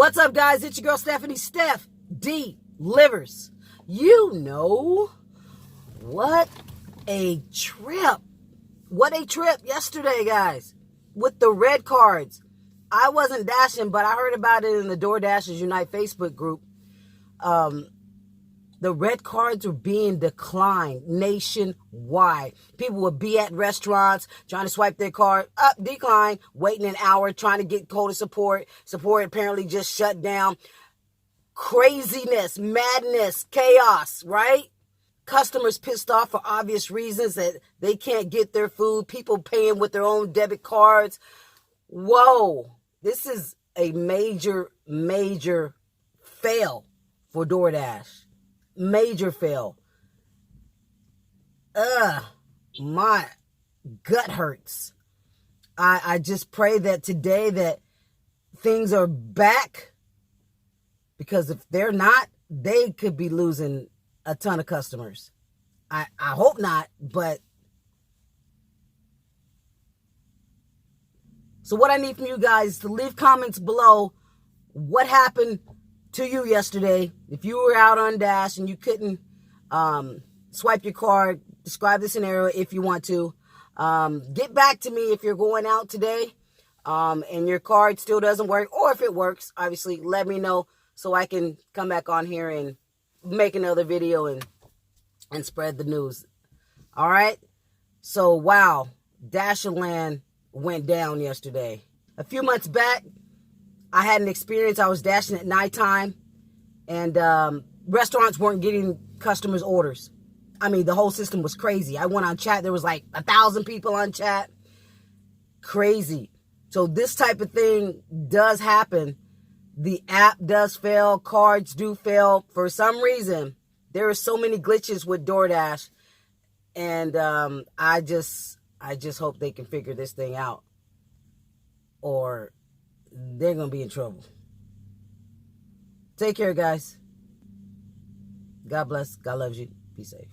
What's up, guys? It's your girl, Stephanie Steph D. Livers. You know, what a trip. What a trip yesterday, guys, with the red cards. I wasn't dashing, but I heard about it in the Doordashers Unite Facebook group. The red cards were being declined nationwide. People would be at restaurants trying to swipe their card, up, decline, waiting an hour, trying to get code of support. Support apparently just shut down. Craziness, madness, chaos, right? Customers pissed off for obvious reasons that they can't get their food. People paying with their own debit cards. Whoa, this is a major, major fail for Doordash. Major fail. My gut hurts. I just pray that today that things are back, because if they're not, they could be losing a ton of customers. I hope not, but so what I need from you guys is to leave comments below what happened to you yesterday. If you were out on Dash and you couldn't swipe your card, describe the scenario if you want to. Get back to me if you're going out today and your card still doesn't work, or if it works, obviously let me know so I can come back on here and make another video and spread the news. All right. So, wow, Dasherland went down yesterday. A few months back, I had an experience. I was dashing at nighttime, and restaurants weren't getting customers' orders. I mean, the whole system was crazy. I went on chat. There was like 1,000 people on chat. Crazy. So this type of thing does happen. The app does fail. Cards do fail. For some reason, there are so many glitches with Doordash. And I just hope they can figure this thing out, or they're going to be in trouble. Take care, guys. God bless. God loves you. Be safe.